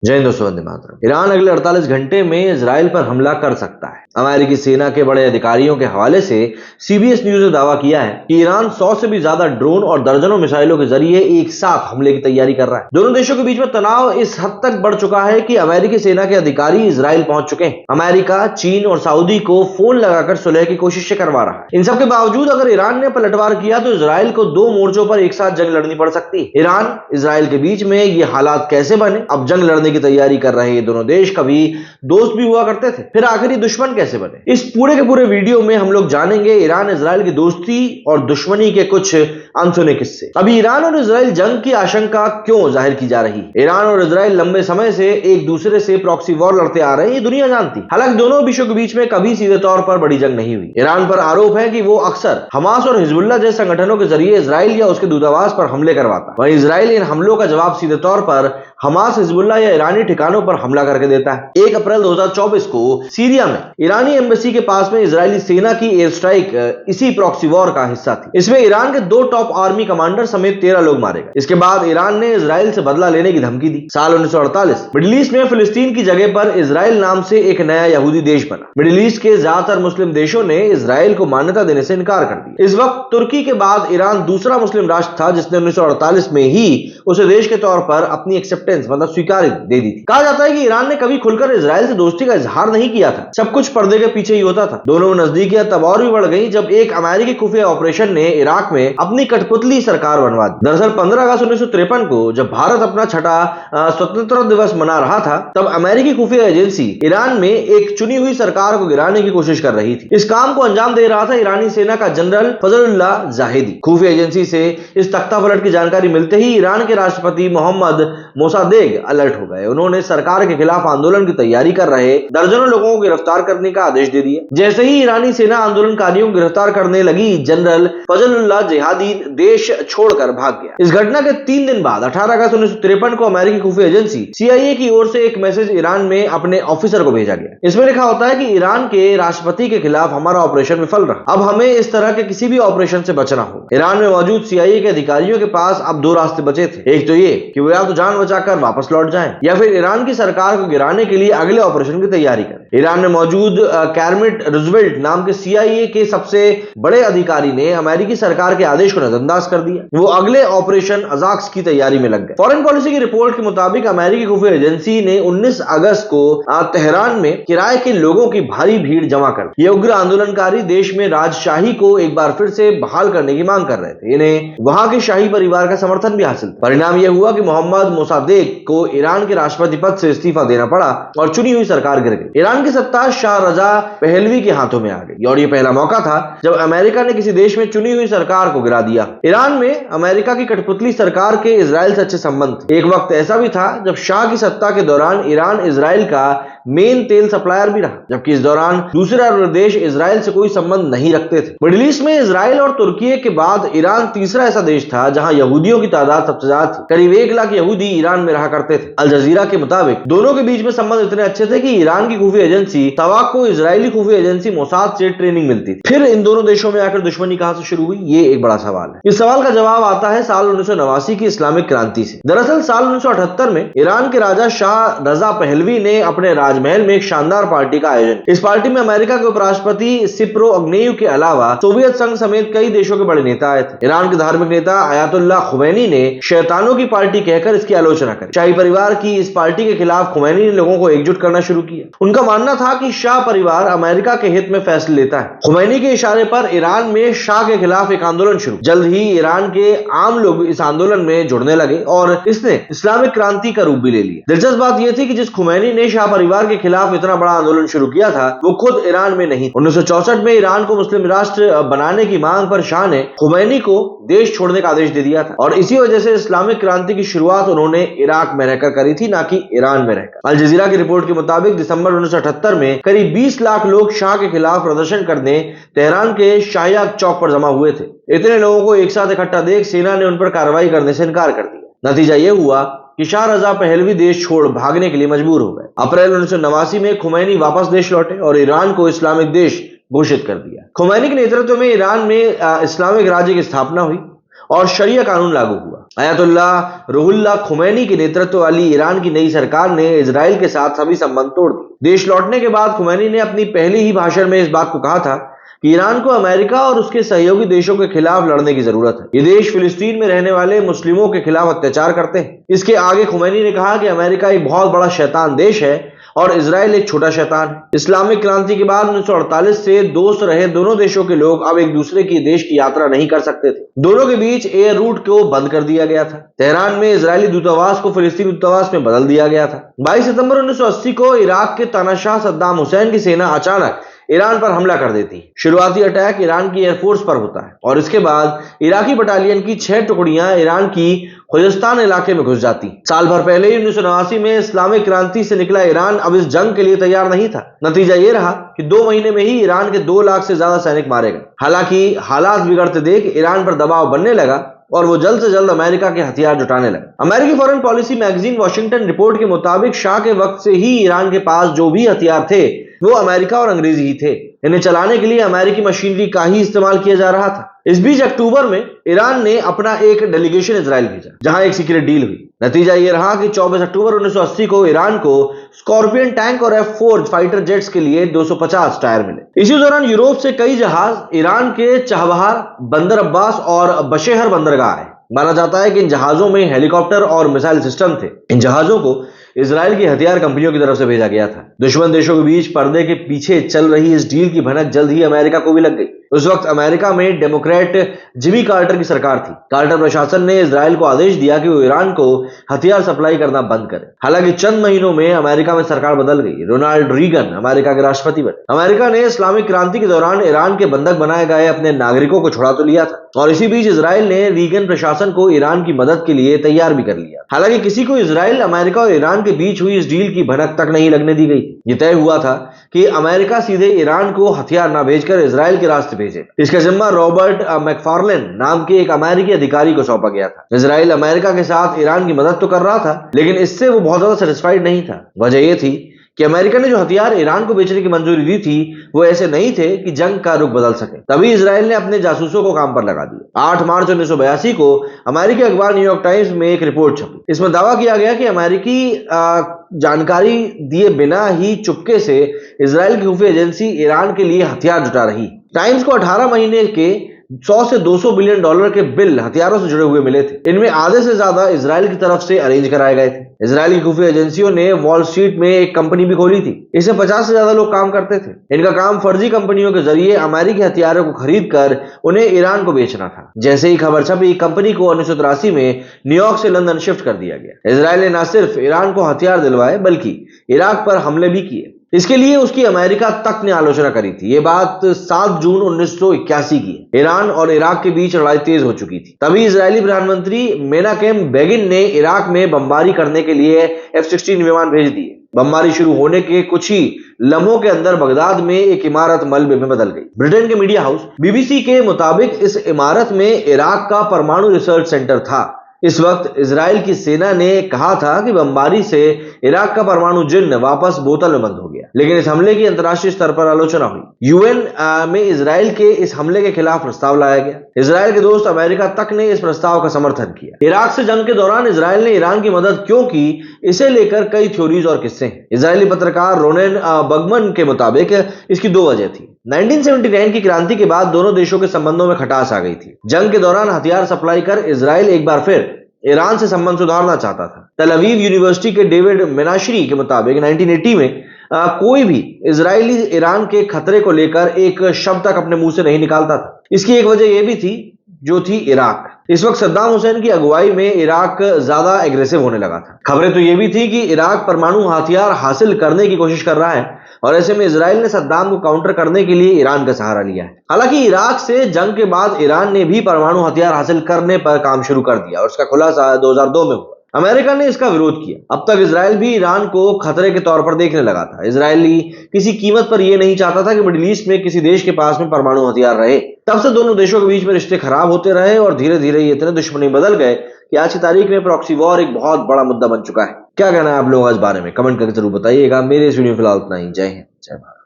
जय हिंद दोस्तों, वंदे मातरम। ईरान अगले 48 घंटे में इजराइल पर हमला कर सकता है। अमेरिकी सेना के बड़े अधिकारियों के हवाले से सीबीएस न्यूज ने दावा किया है कि ईरान 100 से भी ज्यादा ड्रोन और दर्जनों मिसाइलों के जरिए एक साथ हमले की तैयारी कर रहा है। दोनों देशों के बीच में तनाव इस हद तक बढ़ चुका है कि अमेरिकी सेना के अधिकारी इजराइल पहुंच चुके हैं। अमेरिका, चीन और सऊदी को फोन लगाकर सुलह की कोशिशें करवा रहा है। इन सबके बावजूद अगर ईरान ने पलटवार किया तो इजराइल को दो मोर्चों पर एक साथ जंग लड़नी पड़ सकती है। ईरान इजराइल के बीच में ये हालात कैसे बने? अब जंग लड़ने की तैयारी कर रहे ये दोनों देश कभी दोस्त भी हुआ करते थे, फिर आखिर ये दुश्मन कैसे बने? इस पूरे के पूरे वीडियो में हम लोग जानेंगे ईरान इजराइल की दोस्ती और दुश्मनी के कुछ अनसुने किस्से। अभी ईरान और इजराइल जंग की आशंका क्यों जाहिर की जा रही है? ईरान और इजराइल लंबे समय से एक दूसरे से प्रॉक्सी वॉर लड़ते आ रहे हैं, ये दुनिया जानती। हालांकि दोनों देशों के बीच में कभी सीधे तौर पर बड़ी जंग नहीं हुई। ईरान पर आरोप है कि वो अक्सर हमास और हिजबुल्लाह जैसे संगठनों के जरिए इजराइल या उसके दूतावास पर हमले करवाता है। वहीं इजराइल इन हमलों का जवाब सीधे तौर पर हमास, हिजबुल्लाह या ईरानी ठिकानों पर हमला करके देता है। 1 अप्रैल 2024 को सीरिया में ईरानी एम्बेसी के पास में इजरायली सेना की एयर स्ट्राइक इसी प्रॉक्सी वॉर का हिस्सा थी। इसमें ईरान के 2 टॉप आर्मी कमांडर समेत 13 लोग मारे गए। इसके बाद ईरान ने इजराइल से बदला लेने की धमकी दी। साल 1948 मिडिल ईस्ट में फिलिस्तीन की जगह पर इजराइल नाम से एक नया यहूदी देश बना। मिडिल ईस्ट के ज्यादातर मुस्लिम देशों ने इजराइल को मान्यता देने से इनकार कर दिया। इस वक्त तुर्की के बाद ईरान दूसरा मुस्लिम राष्ट्र था जिसने 1948 में ही उसे देश के तौर पर अपनी एक्सेप्टेंस मतलब स्वीकार दे दी थी। कहा जाता है कि ईरान ने कभी खुलकर इजराइल से दोस्ती का इजहार नहीं किया था। सब कुछ पर्दे के पीछे ही होता था। दोनों में नजदीकियां तब और भी बढ़ गई जब एक अमेरिकी खुफिया ऑपरेशन ने इराक में अपनी कठपुतली सरकार बनवा दी। दरअसल 15 अगस्त 1953 को जब भारत अपना छठा स्वतंत्रता दिवस मना रहा था, तब अमेरिकी खुफिया एजेंसी ईरान में एक चुनी हुई सरकार को गिराने की कोशिश कर रही थी। इस काम को अंजाम दे रहा था ईरानी सेना का जनरल फजलुल्लाह जाहिदी। खुफिया एजेंसी से इस तख्तापलट की जानकारी मिलते ही ईरान के राष्ट्रपति मोहम्मद मोसादेग अलर्ट हो गए। उन्होंने सरकार के खिलाफ आंदोलन की तैयारी कर रहे दर्जनों लोगों को गिरफ्तार करने का आदेश दे दिया। जैसे ही ईरानी सेना आंदोलनकारियों को गिरफ्तार करने लगी, जनरल फजलुल्लाह जिहादी देश छोड़कर भाग गया। इस घटना के 3 दिन बाद 18 अगस्त 1953 को अमेरिकी खुफिया एजेंसी CIA की ओर से एक मैसेज ईरान में अपने ऑफिसर को भेजा गया। इसमें लिखा होता है कि ईरान के राष्ट्रपति के खिलाफ हमारा ऑपरेशन विफल रहा। अब हमें इस तरह के किसी भी ऑपरेशन से बचना होगा। ईरान में मौजूद CIA के अधिकारियों के पास अब 2 रास्ते बचे थे। एक तो ये कि वो या तो जान बचाकर वापस लौट जाएं या फिर ईरान की सरकार को गिराने के लिए अगले ऑपरेशन की तैयारी करें। ईरान में मौजूद कैरमिट रूजवेल्ट नाम के CIA के सबसे बड़े अधिकारी ने अमेरिकी सरकार के आदेश को नजरअंदाज कर दिया। वो अगले ऑपरेशन अजाक्स की तैयारी में लग गए। फॉरेन पॉलिसी की रिपोर्ट के मुताबिक अमेरिकी खुफिया एजेंसी ने 19 अगस्त को तेहरान में किराए के लोगों की भारी भीड़ जमा कर ये उग्र आंदोलनकारी देश में राजशाही को एक बार फिर से बहाल करने की मांग कर रहे थे। इन्हें वहां के शाही परिवार का समर्थन भी हासिल था। परिणाम यह हुआ कि मोहम्मद मोसादेग को ईरान के राष्ट्रपति पद से इस्तीफा देना पड़ा और चुनी हुई सरकार गिर गई। ईरान की सत्ता शाह रजा पहलवी के हाथों में आ गई और ये पहला मौका था जब अमेरिका ने किसी देश में चुनी हुई सरकार को गिरा दिया। ईरान में अमेरिका की कठपुतली सरकार के इजराइल से अच्छे संबंध थे। एक वक्त ऐसा भी था जब शाह की सत्ता के दौरान ईरान इजराइल का मेन तेल सप्लायर भी रहा, जबकि इस दौरान दूसरे अरब देश इजराइल से कोई संबंध नहीं रखते थे। मिडिल ईस्ट में इजराइल और तुर्की के बाद ईरान तीसरा ऐसा देश था जहां यहूदियों की तादाद सबसे ज्यादा थी। करीब 1 लाख यहूदी ईरान में रहा करते थे। अल जजीरा के मुताबिक दोनों के बीच में संबंध इतने अच्छे थे कि ईरान की खुफिया एजेंसी तवाक को इजरायली खुफिया एजेंसी मोसाद से ट्रेनिंग मिलती थी। फिर इन दोनों देशों में आकर दुश्मनी कहां से शुरू हुई, ये एक बड़ा सवाल है। इस सवाल का जवाब आता है साल 1989 की इस्लामिक क्रांति से। दरअसल साल 1978 में ईरान के राजा शाह रजा पहलवी ने अपने राजमहल में एक शानदार पार्टी का आयोजन। इस पार्टी में अमेरिका के उपराष्ट्रपति सिप्रो अग्नेयू के अलावा सोवियत संघ समेत कई देशों के बड़े नेता आए थे। ईरान के धार्मिक नेता अयातुल्लाह खुमैनी ने शैतानों की पार्टी कहकर इसकी आलोचना करी। शाही परिवार की इस पार्टी के खिलाफ खुमैनी ने लोगों को एकजुट करना शुरू किया। उनका मानना था कि शाह परिवार अमेरिका के हित में फैसले लेता है। खुमैनी के इशारे पर ईरान में शाह के खिलाफ एक आंदोलन शुरू। जल्द ही ईरान के आम लोग इस आंदोलन में जुड़ने लगे और इसने इस्लामिक क्रांति का रूप भी ले लिया। दिलचस्प बात यह थी कि जिस खुमैनी ने शाह परिवार के खिलाफ इतना बड़ा आंदोलन शुरू किया था वो खुद ईरान में नहीं। 1964 में ईरान को मुस्लिम राष्ट्र बनाने की मांग पर शाह ने खुमैनी को देश छोड़ने का आदेश दे दिया था और इसी वजह से इस्लामिक क्रांति की शुरुआत उन्होंने इराक में रहकर करी थी, ना कि ईरान में रहकर। अल जजीरा की रिपोर्ट के मुताबिक दिसंबर 1978 में करीब 20 लाख लोग शाह के खिलाफ प्रदर्शन करने तेहरान के शाहिया चौक पर जमा हुए थे। इतने लोगों को एक साथ इकट्ठा देख सेना ने उन पर कार्रवाई करने से इनकार कर दिया। नतीजा यह हुआ कि शाह रजा पहलवी देश छोड़ भागने के लिए मजबूर हो गए। अप्रैल 1989 में खुमैनी वापस देश लौटे और ईरान को इस्लामिक देश घोषित कर दिया। खुमैनी के नेतृत्व में ईरान में इस्लामिक राज्य की स्थापना हुई और शरिया कानून लागू हुआ। अयतुल्लाह रूहुल्लाह खुमैनी के नेतृत्व वाली ईरान की नई सरकार ने इजराइल के साथ सभी संबंध तोड़ दिए। देश लौटने के बाद खुमैनी ने अपनी पहली ही भाषण में इस बात को कहा था कि ईरान को अमेरिका और उसके सहयोगी देशों के खिलाफ लड़ने की जरूरत है। ये देश फिलिस्तीन में रहने वाले मुस्लिमों के खिलाफ अत्याचार करते हैं। इसके आगे खुमैनी ने कहा कि अमेरिका एक बहुत बड़ा शैतान देश है और इजराइल एक छोटा शैतान है। इस्लामिक क्रांति के बाद 1948 से दोस्त रहे दोनों देशों के लोग अब एक दूसरे की देश की यात्रा नहीं कर सकते थे। दोनों के बीच एयर रूट को बंद कर दिया गया था। तेहरान में इजरायली दूतावास को फिलिस्तीनी दूतावास में बदल दिया गया था। 22 सितंबर 1980 को इराक के तानाशाह सद्दाम हुसैन की सेना अचानक ईरान पर हमला कर देती है। शुरुआती अटैक ईरान की एयरफोर्स पर होता है और इसके बाद इराकी बटालियन की 6 टुकड़ियां ईरान की खुजस्तान इलाके में घुस जाती। साल भर पहले ही 1989 में इस्लामिक क्रांति से निकला ईरान अब इस जंग के लिए तैयार नहीं था। नतीजा ये रहा कि 2 महीने में ही ईरान के 2 लाख से ज्यादा सैनिक मारे गए। हालांकि हालात बिगड़ते देख ईरान पर दबाव बनने लगा और वो जल्द से जल्द अमेरिका के हथियार जुटाने लगे। अमेरिकी foreign policy magazine Washington report के मुताबिक शाह के वक्त से ही ईरान के पास जो भी हथियार थे वो अमेरिका और अंग्रेजी ही थे। इन्हें चलाने के लिए अमेरिकी मशीनरी का ही इस्तेमाल किया जा रहा था। इस बीच अक्टूबर में ईरान ने अपना एक डेलीगेशन इजराइल भेजा जहां एक सीक्रेट डील हुई। नतीजा यह रहा कि 24 अक्टूबर 1980 को ईरान को स्कॉर्पियन टैंक और F4 फाइटर जेट्स के लिए 250 टायर मिले। इसी दौरान यूरोप से कई जहाज ईरान के चाबहार, बंदर अब्बास और बशेहर बंदरगाह आए। माना जाता है कि इन जहाजों में हेलीकॉप्टर और मिसाइल सिस्टम थे। इन जहाजों को इजराइल की हथियार कंपनियों की तरफ से भेजा गया था। दुश्मन देशों के बीच पर्दे के पीछे चल रही इस डील की भनक जल्द ही अमेरिका को भी लग गई। उस वक्त अमेरिका में डेमोक्रेट जिमी कार्टर की सरकार थी। कार्टर प्रशासन ने इजराइल को आदेश दिया कि वो ईरान को हथियार सप्लाई करना बंद करे। हालांकि चंद महीनों में अमेरिका में सरकार बदल गई। रोनाल्ड रीगन अमेरिका के राष्ट्रपति बने। अमेरिका ने इस्लामिक क्रांति के दौरान ईरान के बंधक बनाए गए अपने नागरिकों को छुड़ा तो लिया था और इसी बीच इजराइल ने रीगन प्रशासन को ईरान की मदद के लिए तैयार भी कर लिया। हालांकि किसी को इजराइल, अमेरिका और ईरान के बीच हुई इस डील की भनक तक नहीं लगने दी गई। ये तय हुआ था कि अमेरिका सीधे ईरान को हथियार न भेजकर इजराइल के रास्ते भेजे। इसका जिम्मा रॉबर्ट मैकफार्लेन नाम के एक अमेरिकी अधिकारी को सौंपा गया था। इजराइल अमेरिका के साथ ईरान की मदद तो कर रहा था लेकिन इससे वो बहुत ज्यादा सेटिस्फाइड नहीं था। वजह यह थी कि अमेरिका ने जो हथियार ईरान को बेचने की मंजूरी दी थी वो ऐसे नहीं थे कि जंग का रुख बदल सके। तभी इजराइल ने अपने जासूसों को काम पर लगा दिया। 8 मार्च 1982 को अमेरिकी अखबार न्यूयॉर्क टाइम्स में एक रिपोर्ट छपी। इसमें दावा किया गया कि अमेरिकी जानकारी दिए बिना ही चुपके से इजराइल की खुफिया एजेंसी ईरान के लिए हथियार जुटा रही। टाइम्स को 18 महीने के 100 से 200 बिलियन डॉलर के बिल हथियारों से जुड़े हुए मिले थे। इनमें आधे से ज्यादा इजराइल की तरफ से अरेंज कराए गए थे। इजराइल की खुफिया एजेंसियों ने वॉल स्ट्रीट में एक कंपनी भी खोली थी। इसमें 50 से ज्यादा लोग काम करते थे। इनका काम फर्जी कंपनियों के जरिए अमेरिकी हथियारों को खरीद कर उन्हें ईरान को बेचना था। जैसे ही खबर छपी, कंपनी को 1983 में न्यूयॉर्क से लंदन शिफ्ट कर दिया गया। इजराइल ने न सिर्फ ईरान को हथियार दिलवाए बल्कि इराक पर हमले भी किए। इसके लिए उसकी अमेरिका तक ने आलोचना करी थी। ये बात 7 जून 1981 की। ईरान और इराक के बीच लड़ाई तेज हो चुकी थी। तभी इजरायली प्रधानमंत्री मेनाकेम बेगिन ने इराक में बमबारी करने के लिए F-16 विमान भेज दिए। बमबारी शुरू होने के कुछ ही लम्हों के अंदर बगदाद में एक इमारत मलबे में बदल गई। ब्रिटेन के मीडिया हाउस BBC के मुताबिक इस इमारत में इराक का परमाणु रिसर्च सेंटर था। इस वक्त इजराइल की सेना ने कहा था कि बमबारी से इराक का परमाणु जिन्न वापस बोतल में बंद हो गया, लेकिन इस हमले की अंतर्राष्ट्रीय स्तर पर आलोचना हुई। यूएन में इजराइल के इस हमले के खिलाफ प्रस्ताव लाया गया। इजराइल के दोस्त अमेरिका तक ने इस प्रस्ताव का समर्थन किया। इराक से जंग के दौरान इजराइल ने ईरान की मदद क्यों की, इसे लेकर कई थ्योरीज और किस्से हैं। इजरायली पत्रकार रोनेन बगमन के मुताबिक इसकी 2 वजह थी। 1979 की क्रांति के बाद दोनों देशों के संबंधों में खटास आ गई थी। जंग के दौरान हथियार सप्लाई कर इजराइल एक बार फिर ईरान से संबंध सुधारना चाहता था। तल अवीव यूनिवर्सिटी के डेविड मेनाशरी के मुताबिक 1980 में कोई भी इजरायली ईरान के खतरे को लेकर एक शब्द तक अपने मुंह से नहीं निकालता था। इसकी एक वजह यह भी थी जो थी इराक। इस वक्त सद्दाम हुसैन की अगुवाई में इराक ज्यादा एग्रेसिव होने लगा था। खबरें तो ये भी थी कि इराक परमाणु हथियार हासिल करने की कोशिश कर रहा है और ऐसे में इजराइल ने सद्दाम को काउंटर करने के लिए ईरान का सहारा लिया है। हालांकि इराक से जंग के बाद ईरान ने भी परमाणु हथियार हासिल करने पर काम शुरू कर दिया और इसका खुलासा 2002 में हुआ। अमेरिका ने इसका विरोध किया। अब तक इजराइल भी ईरान को खतरे के तौर पर देखने लगा था। इजरायली किसी कीमत पर यह नहीं चाहता था कि मिडिल ईस्ट में किसी देश के पास में परमाणु हथियार रहे। तब से दोनों देशों के बीच में रिश्ते खराब होते रहे और धीरे धीरे ये इतने दुश्मनी बदल गए कि आज की तारीख में प्रॉक्सी वॉर एक बहुत बड़ा मुद्दा बन चुका है। क्या कहना है आप लोगों का इस बारे में? कमेंट करके जरूर बताइएगा। मेरे इस वीडियो में फिलहाल इतना ही। जय हिंद, जय भारत।